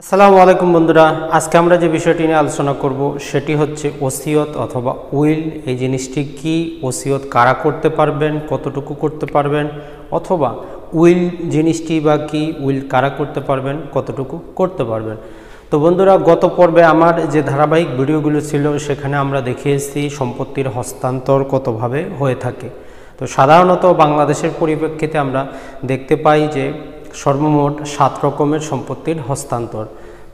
আসসালামু আলাইকুম বন্ধুরা, আজকে আমরা যে বিষয়টি নিয়ে আলোচনা করব সেটি হচ্ছে ওসিয়ত অথবা উইল। এই জিনিসটি কি, ওসিয়ত কারা করতে পারবেন, কতটুকু করতে পারবেন, অথবা উইল জিনিসটি বা কি, উইল কারা করতে পারবেন, কতটুকু করতে পারবেন। তো বন্ধুরা, গত পর্বে আমার যে ধারাবাহিক ভিডিওগুলো ছিল সেখানে আমরা দেখিয়েছি সম্পত্তির হস্তান্তর কতভাবে হয়ে থাকে। তো সাধারণত বাংলাদেশের পরিপ্রেক্ষিতে আমরা দেখতে পাই যে সর্বমোট 7 রকমের সম্পত্তির হস্তান্তর।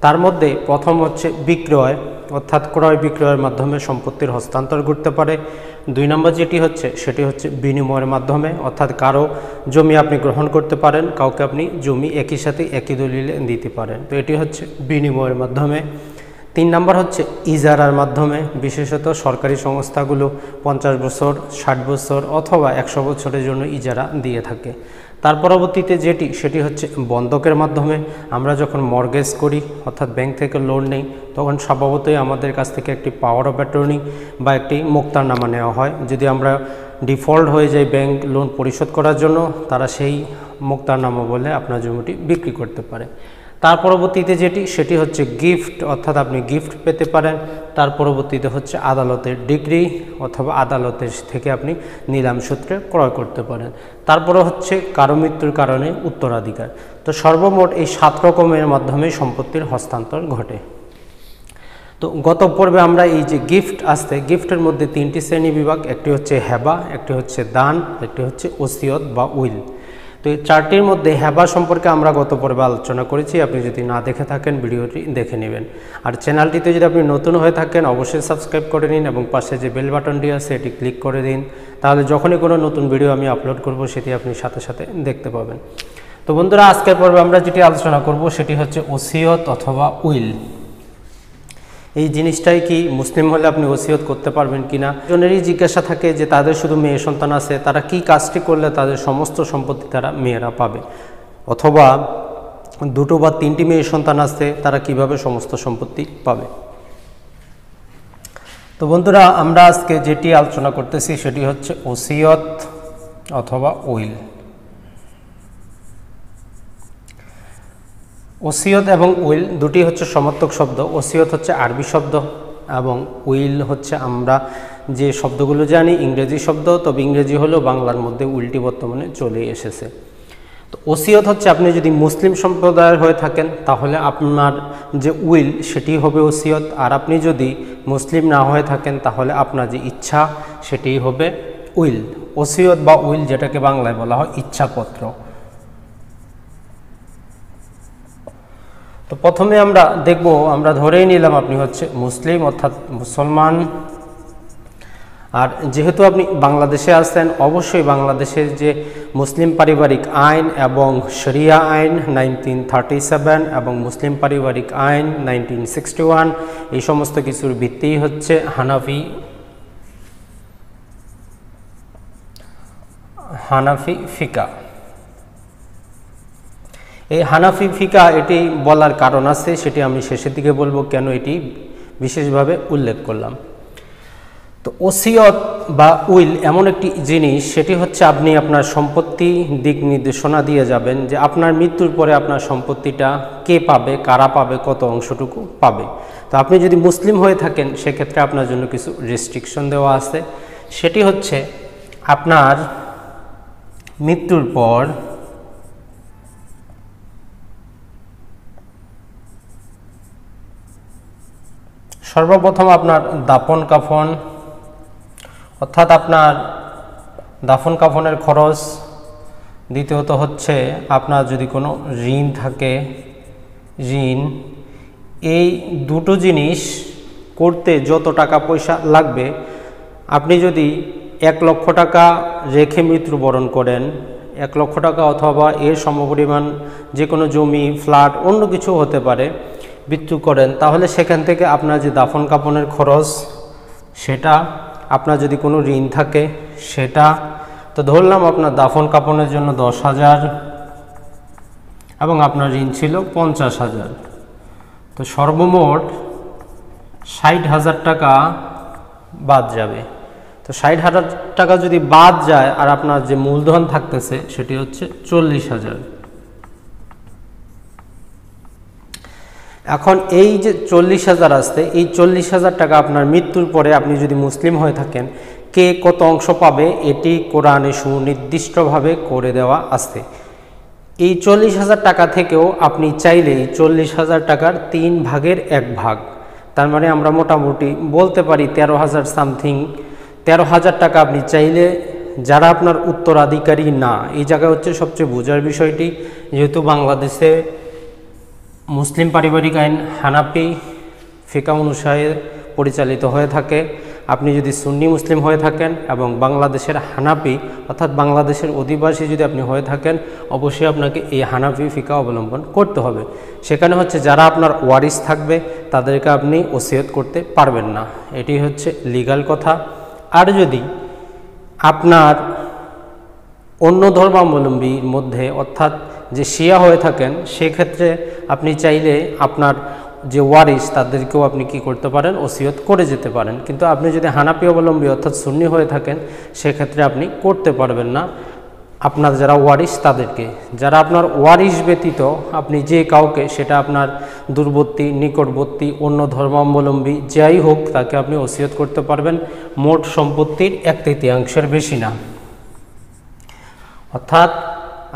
তার মধ্যে প্রথম হচ্ছে বিক্রয়, অর্থাৎ ক্রয় বিক্রয়ের মাধ্যমে সম্পত্তির হস্তান্তর ঘটতে পারে। 2 নম্বর যেটি হচ্ছে সেটি হচ্ছে বিনিময়ের মাধ্যমে, অর্থাৎ কারো জমি আপনি গ্রহণ করতে পারেন, কাউকে আপনি জমি একই সাথে একই দলিলে দিতে পারেন, তো এটি হচ্ছে বিনিময়ের মাধ্যমে। 3 নম্বর হচ্ছে ইজারার মাধ্যমে, বিশেষত সরকারি সংস্থাগুলো 50 বছর, 60 বছর অথবা 100 বছরের জন্য ইজারা দিয়ে থাকে। তার পরবর্তীতে সেটি হচ্ছে বন্ধকের মাধ্যমে। আমরা যখন মর্গেজ করি, অর্থাৎ ব্যাংক থেকে লোন নেই, তখন স্বভাবতই আমাদের কাছ থেকে একটি পাওয়ার অফ অ্যাটর্নি বা একটি মোক্তারনামা নেওয়া হয়। যদি আমরা ডিফল্ট হয়ে যাই ব্যাংক লোন পরিশোধ করার জন্য, তারা সেই মোক্তারনামা বলে আপনার জমিটি বিক্রি করতে পারে। তার পরবর্তীতে সেটি হচ্ছে গিফট, অর্থাৎ আপনি গিফট পেতে পারেন। তার পরবর্তীতে হচ্ছে আদালতের ডিগ্রি, অথবা আদালতের থেকে আপনি নিলাম সূত্রে ক্রয় করতে পারেন। তারপরে হচ্ছে কারো মৃত্যুর কারণে উত্তরাধিকার। তো সর্বমোট এই 7 রকমের মাধ্যমে সম্পত্তির হস্তান্তর ঘটে। তো গত পর্বে আমরা এই যে গিফট আসছে, গিফটের মধ্যে 3টি শ্রেণী বিভাগ, একটি হচ্ছে হেবা, একটি হচ্ছে দান, একটি হচ্ছে ওসিয়ত বা উইল। তো এই 4টির মধ্যে হেবা সম্পর্কে আমরা গত পর্বে আলোচনা করেছি। আপনি যদি না দেখে থাকেন ভিডিওটি দেখে নেবেন। আর চ্যানেলটিতে যদি আপনি নতুন হয়ে থাকেন অবশ্যই সাবস্ক্রাইব করে নিন এবং পাশে যে বেল বাটনটি আছে এটি ক্লিক করে দিন, তাহলে যখনই কোনো নতুন ভিডিও আমি আপলোড করব সেটি আপনি সাথে সাথে দেখতে পাবেন। তো বন্ধুরা, আজকের পর্বে আমরা যেটি আলোচনা করব সেটি হচ্ছে ওসিয়ত অথবা উইল। এই জিনিসটাই কি, মুসলিম হলে আপনি ওসিয়ত করতে পারবেন কিনা। জনেরই জিজ্ঞাসা থাকে যে তাদের শুধু মেয়ে সন্তান আছে, তারা কি কাজটি করলে তাদের সমস্ত সম্পত্তি তারা মেয়েরা পাবে, অথবা 2 বা 3টি মেয়ে সন্তান আছে, তারা কিভাবে সমস্ত সম্পত্তি পাবে। তো বন্ধুরা, আমরা আজকে যেটি আলোচনা করতেছি সেটি হচ্ছে ওসিয়ত অথবা উইল। ওসিয়ত এবং উইল দুটি হচ্ছে সমার্থক শব্দ। ওসিয়ত হচ্ছে আরবি শব্দ এবং উইল হচ্ছে আমরা যে শব্দগুলো জানি ইংরেজি শব্দ, তবে ইংরেজি হলেও বাংলার মধ্যে উইলটি বর্তমানে চলে এসেছে। তো ওসিয়ত হচ্ছে আপনি যদি মুসলিম সম্প্রদায়ের হয়ে থাকেন তাহলে আপনার যে উইল সেটি হবে ওসিয়ত, আর আপনি যদি মুসলিম না হয়ে থাকেন তাহলে আপনার যে ইচ্ছা সেটি হবে উইল। ওসিয়ত বা উইল যেটাকে বাংলায় বলা হয় ইচ্ছাপত্র। তো প্রথমে আমরা দেখব, আমরা ধরেই নিলাম আপনি হচ্ছে মুসলিম অর্থাৎ মুসলমান। আর যেহেতু আপনি বাংলাদেশে আছেন, অবশ্যই বাংলাদেশের যে মুসলিম পারিবারিক আইন এবং শরিয়া আইন 1937 এবং মুসলিম পারিবারিক আইন 1961, এই সমস্ত কিছুর ভিত্তি হচ্ছে হানাফি ফিকা। এই হানাফি ফিকা এটি বলার কারণ আছে, সেটি আমি শেষের দিকে বলবো কেন এটি বিশেষভাবে উল্লেখ করলাম। তো ওসিয়ত বা উইল এমন একটি জিনিস, সেটি হচ্ছে আপনি আপনার সম্পত্তি দিক নির্দেশনা দিয়ে যাবেন যে আপনার মৃত্যুর পরে আপনার সম্পত্তিটা কে পাবে, কারা পাবে, কত অংশটুকু পাবে। তো আপনি যদি মুসলিম হয়ে থাকেন সেক্ষেত্রে আপনার জন্য কিছু রেস্ট্রিকশন দেওয়া আছে। সেটি হচ্ছে আপনার মৃত্যুর পর সর্বপ্রথম আপনার দাফন কাফন, অর্থাৎ আপনার দাফন কাফনের খরচ। দ্বিতীয়ত হচ্ছে আপনার যদি কোনো ঋণ থাকে, ঋণ। এই দুটো জিনিস করতে যত টাকা পয়সা লাগবে, আপনি যদি 1 লক্ষ টাকা রেখে মৃত্যুবরণ করেন, 1 লক্ষ টাকা অথবা এর সমপরিমাণ যে কোনো জমি, ফ্ল্যাট, অন্য কিছু হতে পারে, মৃত্যু করেন, তাহলে সেখান থেকে আপনার যে দাফন কাফনের খরচ সেটা, আপনার যদি কোনো ঋণ থাকে সেটা, তো ধরলাম আপনার দাফন কাফনের জন্য 10,000 এবং আপনার ঋণ ছিল 50,000, তো সর্বমোট 60,000 টাকা বাদ যাবে। তো 60,000 টাকা যদি বাদ যায় আর আপনার যে মূলধন থাকতেছে সেটি হচ্ছে 40,000। এখন এই যে 40,000 আসছে, এই 40,000 টাকা আপনার মৃত্যুর পরে আপনি যদি মুসলিম হয়ে থাকেন কে কত অংশ পাবে এটি কোরআনে সুনির্দিষ্টভাবে করে দেওয়া আছে। এই 40,000 টাকা থেকেও আপনি চাইলে 40,000 টাকার 3 ভাগের 1 ভাগ, তার মানে আমরা মোটামুটি বলতে পারি 13,000 সামথিং, 13,000 টাকা আপনি চাইলে, যারা আপনার উত্তরাধিকারী না, এই জায়গায় হচ্ছে সবচেয়ে বোঝার বিষয়টি, যেহেতু বাংলাদেশে মুসলিম পারিবারিক আইন হানাফি ফিকা অনুসারে পরিচালিত হয়ে থাকে। আপনি যদি সুন্নি মুসলিম হয়ে থাকেন এবং বাংলাদেশের হানাফি অর্থাৎ বাংলাদেশের অধিবাসী যদি আপনি হয়ে থাকেন, অবশ্যই আপনাকে এই হানাফি ফিকা অবলম্বন করতে হবে। সেখানে হচ্ছে যারা আপনার ওয়ারিস থাকবে তাদেরকে আপনি ওসিয়ত করতে পারবেন না, এটি হচ্ছে লিগ্যাল কথা। আর যদি আপনার অন্য ধর্মাবলম্বীর মধ্যে অর্থাৎ যে শিয়া হয়ে থাকেন, সেক্ষেত্রে আপনি চাইলে আপনার যে ওয়ারিস তাদেরকেও আপনি কি করতে পারেন, ওসিয়ত করে যেতে পারেন। কিন্তু আপনি যদি হানাফি অবলম্বী অর্থাৎ সুন্নি হয়ে থাকেন, সেক্ষেত্রে আপনি করতে পারবেন না আপনার যারা ওয়ারিস তাদেরকে। যারা আপনার ওয়ারিস ব্যতীত আপনি যে কাউকে, সেটা আপনার দূরবর্তী নিকটবর্তী অন্য ধর্মাবলম্বী যাই হোক, তাকে আপনি ওসিয়ত করতে পারবেন মোট সম্পত্তির 1/3 বেশি না। অর্থাৎ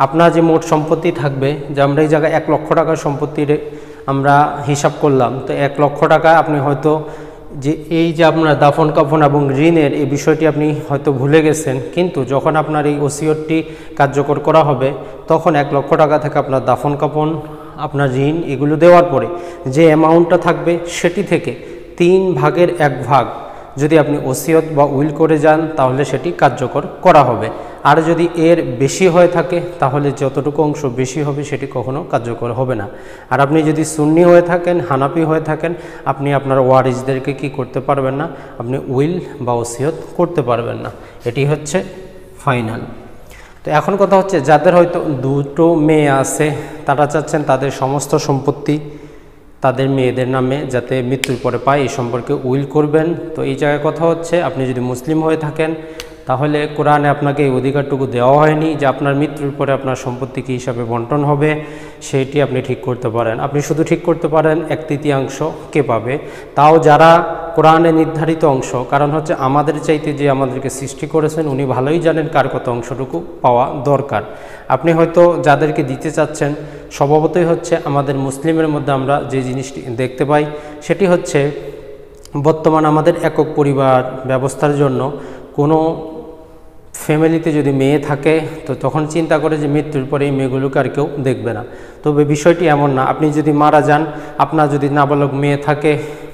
আপনার যে মোট সম্পত্তি থাকবে, যে আমরা এই জায়গায় 1 লক্ষ টাকার সম্পত্তির আমরা হিসাব করলাম, তো 1 লক্ষ টাকা আপনি হয়তো যে এই যে আপনার দাফন কাফন এবং ঋণের এই বিষয়টি আপনি হয়তো ভুলে গেছেন, কিন্তু যখন আপনার এই ওসিয়তটি কার্যকর করা হবে তখন 1 লক্ষ টাকা থেকে আপনার দাফন কাফন, আপনার ঋণ এগুলো দেওয়ার পরে যে অ্যামাউন্টটা থাকবে সেটি থেকে 3 ভাগের 1 ভাগ যদি আপনি ওসিয়ত বা উইল করে যান তাহলে সেটি কার্যকর করা হবে। আর যদি এর বেশি হয়ে থাকে তাহলে যতটুকু অংশ বেশি হবে সেটি কখনো কার্যকর হবে না। আর আপনি যদি সুন্নি হয়ে থাকেন, হানাফি হয়ে থাকেন, আপনি আপনার ওয়ারিসদেরকে কি করতে পারবেন না, আপনি উইল বা ওসিয়ত করতে পারবেন না। এটি হচ্ছে ফাইনাল। তো এখন কথা হচ্ছে যাদের হয়তো 2টো মেয়ে আছে, তারা চাচ্ছেন তাদের সমস্ত সম্পত্তি তাদের মেয়েদের নামে যাতে মৃত্যুর পরে পায়, এই সম্পর্কে উইল করবেন। তো এই জায়গায় কথা হচ্ছে আপনি যদি মুসলিম হয়ে থাকেন তাহলে কোরআনে আপনাকে এই অধিকারটুকু দেওয়া হয়নি যে আপনার মৃত্যুর পরে আপনার সম্পত্তি কী হিসাবে বন্টন হবে, সেটি আপনি ঠিক করতে পারেন। আপনি শুধু ঠিক করতে পারেন 1/3 কে পাবে, তাও যারা কোরআনে নির্ধারিত অংশ। কারণ হচ্ছে আমাদের চাইতে যে আমাদেরকে সৃষ্টি করেছেন উনি ভালোই জানেন কার কত অংশটুকু পাওয়া দরকার। আপনি হয়তো যাদেরকে দিতে চাচ্ছেন, স্বভাবতই হচ্ছে আমাদের মুসলিমের মধ্যে আমরা যে জিনিসটি দেখতে পাই সেটি হচ্ছে বর্তমান আমাদের একক পরিবার ব্যবস্থার জন্য কোনো ফ্যামিলিতে যদি মেয়ে থাকে তো তখন চিন্তা করে যে মৃত্যুর পরে এই মেয়েগুলোকে আর কেউ দেখবে না। তবে বিষয়টি এমন না, আপনি যদি মারা যান, আপনার যদি নাবালক মেয়ে থাকে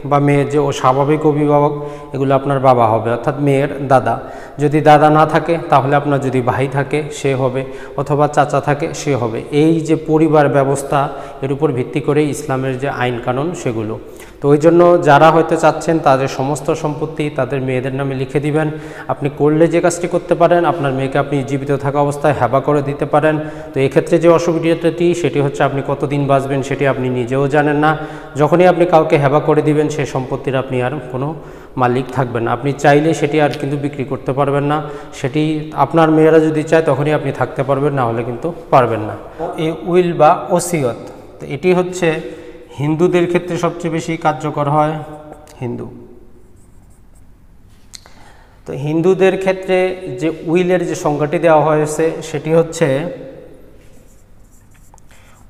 বা মেয়ের যে ও স্বাভাবিক অভিভাবক, এগুলো আপনার বাবা হবে অর্থাৎ মেয়ের দাদা। যদি দাদা না থাকে তাহলে আপনার যদি ভাই থাকে সে হবে, অথবা চাচা থাকে সে হবে। এই যে পরিবার ব্যবস্থা, এর উপর ভিত্তি করে ইসলামের যে আইন কানুন সেগুলো। তো ওই জন্য যারা হয়তো চাচ্ছেন তাদের সমস্ত সম্পত্তি তাদের মেয়েদের নামে লিখে দিবেন, আপনি করলে যে কাজটি করতে পারেন, আপনার মেয়েকে আপনি জীবিত থাকা অবস্থায় হেবা করে দিতে পারেন। তো এক্ষেত্রে যে অসুবিধাটি সেটি হচ্ছে আপনি কতদিন বাঁচবেন সেটি আপনি নিজেও জানেন না। যখনই আপনি কাউকে হেবা করে দিবেন সেই সম্পত্তির আপনি আর কোনো মালিক থাকবেন না। আপনি চাইলে সেটি আর কিন্তু বিক্রি করতে পারবেন না, সেটি আপনার মেয়েরা যদি চায় তখনই আপনি থাকতে পারবেন, না হলে কিন্তু পারবেন না। এই উইল বা ওসিয়ত, তো এটি হচ্ছে হিন্দুদের ক্ষেত্রে সবচেয়ে বেশি কার্যকর হয়। তো হিন্দুদের ক্ষেত্রে যে উইলের যে সংজ্ঞাটি দেওয়া হয়েছে সেটি হচ্ছে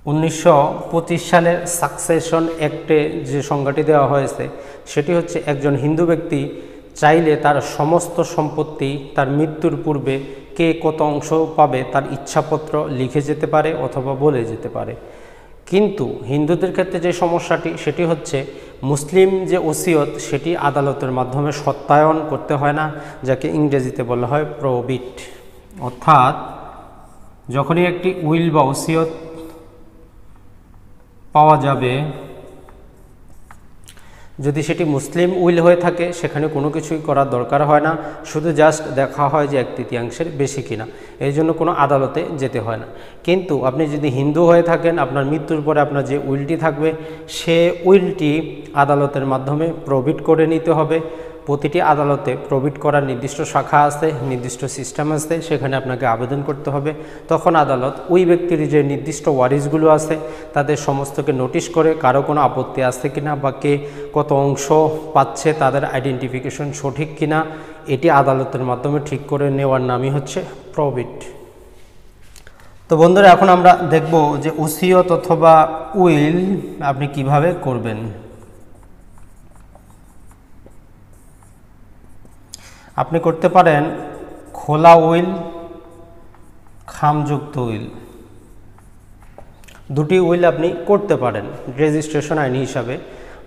1925 সালের সাকসেশন অ্যাক্টে যে সংজ্ঞাটি দেওয়া হয়েছে সেটি হচ্ছে একজন হিন্দু ব্যক্তি চাইলে তার সমস্ত সম্পত্তি তার মৃত্যুর পূর্বে কে কত অংশ পাবে তার ইচ্ছাপত্র লিখে যেতে পারে অথবা বলে যেতে পারে। কিন্তু হিন্দুদের ক্ষেত্রে যে সমস্যাটি সেটি হচ্ছে মুসলিম যে ওসিয়ত সেটি আদালতের মাধ্যমে সত্যায়ন করতে হয় না, যাকে ইংরেজিতে বলা হয় প্রবিট। অর্থাৎ যখনই একটি উইল বা ওসিয়ত পাওয়া যাবে, যদি সেটি মুসলিম উইল হয়ে থাকে সেখানে কোনো কিছুই করার দরকার হয় না, শুধু জাস্ট দেখা হয় যে 1/3 বেশি কিনা, এই জন্য কোনো আদালতে যেতে হয় না। কিন্তু আপনি যদি হিন্দু হয়ে থাকেন, আপনার মৃত্যুর পরে আপনার যে উইলটি থাকবে সে উইলটি আদালতের মাধ্যমে প্রবিট করে নিতে হবে। প্রতিটি আদালতে প্রভিট করার নির্দিষ্ট শাখা আছে, নির্দিষ্ট সিস্টেম আছে, সেখানে আপনাকে আবেদন করতে হবে। তখন আদালত ওই ব্যক্তির যে নির্দিষ্ট ওয়ারিশগুলো আছে তাদের সমস্তকে নোটিশ করে কারো কোনো আপত্তি আছে কিনা বা কে কত অংশ পাচ্ছে, তাদের আইডেন্টিফিকেশন সঠিক কিনা, এটি আদালতের মাধ্যমে ঠিক করে নেওয়ার নামই হচ্ছে প্রভিট। তো বন্ধুরা, এখন আমরা দেখব যে ওসিয়ত অথবা উইল আপনি কিভাবে করবেন। আপনি করতে পারেন খোলা উইল, খামযুক্ত উইল, দুটি উইল আপনি করতে পারেন রেজিস্ট্রেশন আইন হিসাবে।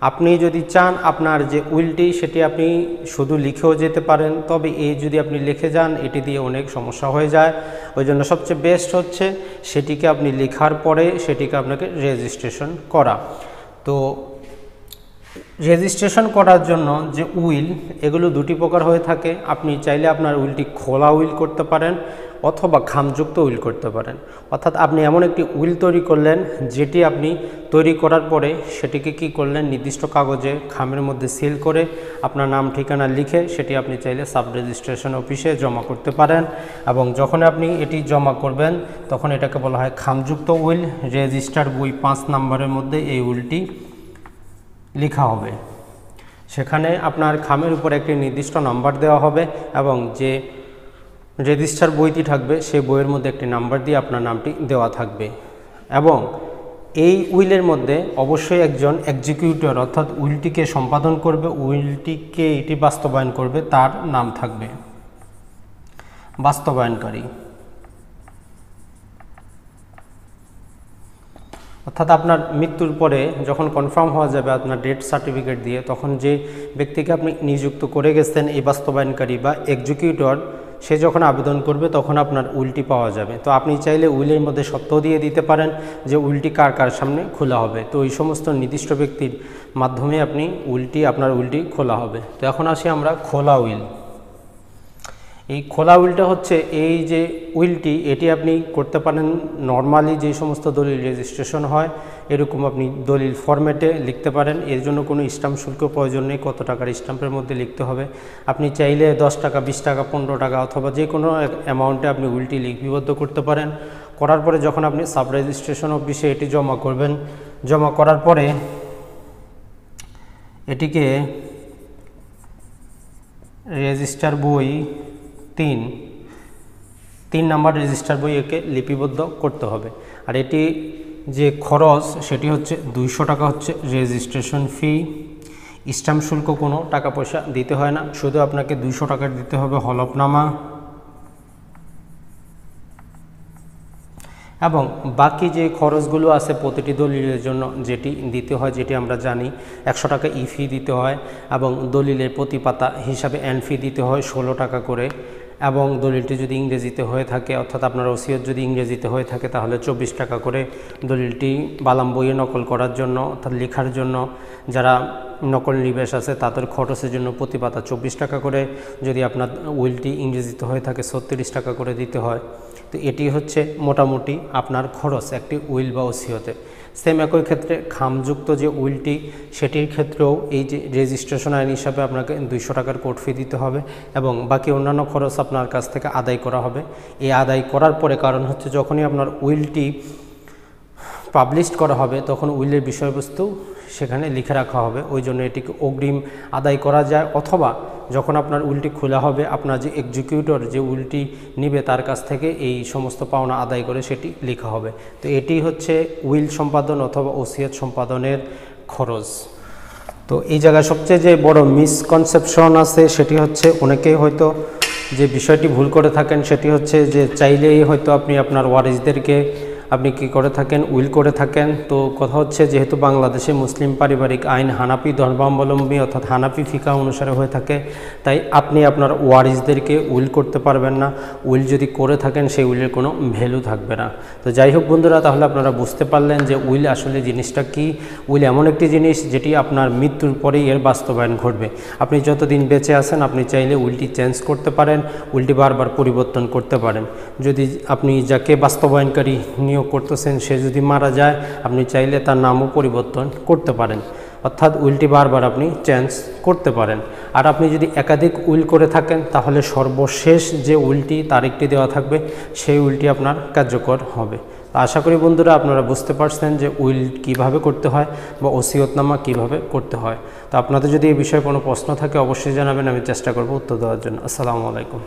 আপনি যদি চান আপনার যে উইলটি সেটি আপনি শুধু লিখেও যেতে পারেন, তবে এই যদি আপনি লিখে যান এটি দিয়ে অনেক সমস্যা হয়ে যায়। ওই জন্য সবচেয়ে বেস্ট হচ্ছে সেটিকে আপনি লেখার পরে সেটিকে আপনাকে রেজিস্ট্রেশন করা। তো রেজিস্ট্রেশন করার জন্য যে উইল, এগুলো দুটি প্রকার হয়ে থাকে। আপনি চাইলে আপনার উইলটি খোলা উইল করতে পারেন অথবা খামযুক্ত উইল করতে পারেন। অর্থাৎ আপনি এমন একটি উইল তৈরি করলেন যেটি আপনি তৈরি করার পরে সেটিকে কি করলেন, নির্দিষ্ট কাগজে খামের মধ্যে সিল করে আপনার নাম ঠিকানা লিখে সেটি আপনি চাইলে সাব রেজিস্ট্রেশন অফিসে জমা করতে পারেন। এবং যখন আপনি এটি জমা করবেন তখন এটাকে বলা হয় খামযুক্ত উইল। রেজিস্টার বই 5 নম্বরের মধ্যে এই উইলটি লেখা হবে। সেখানে আপনার খামের উপর একটি নির্দিষ্ট নাম্বার দেওয়া হবে এবং যে রেজিস্টার বইটি থাকবে সেই বইয়ের মধ্যে একটি নাম্বার দিয়ে আপনার নামটি দেওয়া থাকবে। এবং এই উইলের মধ্যে অবশ্যই একজন এক্সিকিউটর অর্থাৎ উইলটিকে সম্পাদন করবে, উইলটিকে এটি বাস্তবায়ন করবে, তার নাম থাকবে বাস্তবায়নকারী। অর্থাৎ আপনার মৃত্যুর পরে যখন কনফার্ম হওয়া যাবে আপনার ডেথ সার্টিফিকেট দিয়ে, তখন যে ব্যক্তিকে আপনি নিযুক্ত করে গেছেন এই বাস্তবায়নকারী বা এক্সিকিউটর, সে যখন আবেদন করবে তখন আপনার উইলটি পাওয়া যাবে। তো আপনি চাইলে উইলের মধ্যে সত্য দিয়ে দিতে পারেন যে উইলটি কার কার সামনে খোলা হবে। তো এই সমস্ত নির্দিষ্ট ব্যক্তির মাধ্যমে আপনি আপনার উইলটি খোলা হবে। তো এখন আসি আমরা খোলা উইল। এই খোলা উইলটা হচ্ছে এই যে উইলটি, এটি আপনি করতে পারেন নর্মালি যে সমস্ত দলিল রেজিস্ট্রেশন হয় এরকম আপনি দলিল ফরম্যাটে লিখতে পারেন। এর জন্য কোনো স্ট্যাম্প শুল্ক প্রয়োজন নেই, কত টাকার স্ট্যাম্পের মধ্যে লিখতে হবে। আপনি চাইলে 10 টাকা, 20 টাকা, 15 টাকা অথবা যে কোনো অ্যামাউন্টে আপনি উইলটি লিপিবদ্ধ করতে পারেন। করার পরে যখন আপনি সাব রেজিস্ট্রেশন অফিসে এটি জমা করবেন, জমা করার পরে এটিকে রেজিস্টার বই 3 নাম্বার রেজিস্টার বই একে লিপিবদ্ধ করতে হবে। আর এটি যে খরচ সেটি হচ্ছে 200 টাকা হচ্ছে রেজিস্ট্রেশন ফি। স্ট্যাম্প শুল্ক কোনো টাকা পয়সা দিতে হয় না, শুধু আপনাকে 200 টাকা দিতে হবে হলফনামা। এবং বাকি যে খরচগুলো আছে প্রতিটি দলিলের জন্য যেটি দিতে হয়, যেটি আমরা জানি 100 টাকা ই ফি দিতে হয় এবং দলিলের প্রতি পাতা হিসাবে এন ফি দিতে হয় 16 টাকা করে। এবং দলিলটি যদি ইংরেজিতে হয়ে থাকে অর্থাৎ আপনার ওসিয়ত যদি ইংরেজিতে হয়ে থাকে তাহলে 24 টাকা করে। দলিলটি বালাম বইয়ে নকল করার জন্য অর্থাৎ লেখার জন্য যারা নকল নিবেশ আছে তাদের খরচের জন্য প্রতি পাতা 24 টাকা করে। যদি আপনার উইলটি ইংরেজিতে হয়ে থাকে 36 টাকা করে দিতে হয়। তো এটি হচ্ছে মোটামুটি আপনার খরচ একটি উইল বা ওসিয়তে। সেম একই ক্ষেত্রে খামযুক্ত যে উইলটি সেটির ক্ষেত্রেও এই যে রেজিস্ট্রেশন আইন হিসাবে আপনাকে 200 টাকার কোর্ট ফি দিতে হবে এবং বাকি অন্যান্য খরচ আপনার কাছ থেকে আদায় করা হবে। এই আদায় করার পরে, কারণ হচ্ছে যখনই আপনার উইলটি পাবলিশ করা হবে তখন উইলের বিষয়বস্তু সেখানে লিখে রাখা হবে, ওই জন্য এটিকে অগ্রিম আদায় করা যায়। অথবা যখন আপনার উইলটি খোলা হবে আপনার যে এক্সিকিউটর যে উইলটি নেবে তার কাছ থেকে এই সমস্ত পাওনা আদায় করে সেটি লেখা হবে। তো এটি হচ্ছে উইল সম্পাদন অথবা ওসিয়ত সম্পাদনের খরচ। তো এই জায়গায় সবচেয়ে যে বড় মিসকনসেপশন আছে সেটি হচ্ছে অনেকেই হয়তো যে বিষয়টি ভুল করে থাকেন সেটি হচ্ছে যে চাইলেই হয়তো আপনি আপনার ওয়ারিসদেরকে আপনি কি করে থাকেন, উইল করে থাকেন। তো কথা হচ্ছে যেহেতু বাংলাদেশে মুসলিম পারিবারিক আইন হানাফি ধর্মাবলম্বী অর্থাৎ হানাফি ফিকা অনুসারে হয়ে থাকে, তাই আপনি আপনার ওয়ারিসদেরকে উইল করতে পারবেন না। উইল যদি করে থাকেন সেই উইলের কোনো ভ্যালু থাকবে না। তো যাই হোক বন্ধুরা, তাহলে আপনারা বুঝতে পারলেন যে উইল আসলে জিনিসটা কি। উইল এমন একটি জিনিস যেটি আপনার মৃত্যুর পরেই এর বাস্তবায়ন ঘটবে। আপনি যতদিন বেঁচে আছেন আপনি চাইলে উইলটি চেঞ্জ করতে পারেন, উইলটি বারবার পরিবর্তন করতে পারেন। যদি আপনি যাকে বাস্তবায়নকারী নিয়োগ নিয়োগ করতেছেন সে যদি মারা যায়, আপনি চাইলে তার নামও পরিবর্তন করতে পারেন, অর্থাৎ উইলটি বারবার আপনি চেঞ্জ করতে পারেন। আর আপনি যদি একাধিক উইল করে থাকেন তাহলে সর্বশেষ যে উইলটি তারিখটি দেওয়া থাকবে সেই উইলটি আপনার কার্যকর হবে। আশা করি বন্ধুরা আপনারা বুঝতে পারছেন যে উইল কিভাবে করতে হয় বা ওসিয়তনামা কিভাবে করতে হয়। তো আপনাদের যদি এই বিষয়ে কোনো প্রশ্ন থাকে অবশ্যই জানাবেন, আমি চেষ্টা করব উত্তর দেওয়ার জন্য। আসসালামু আলাইকুম।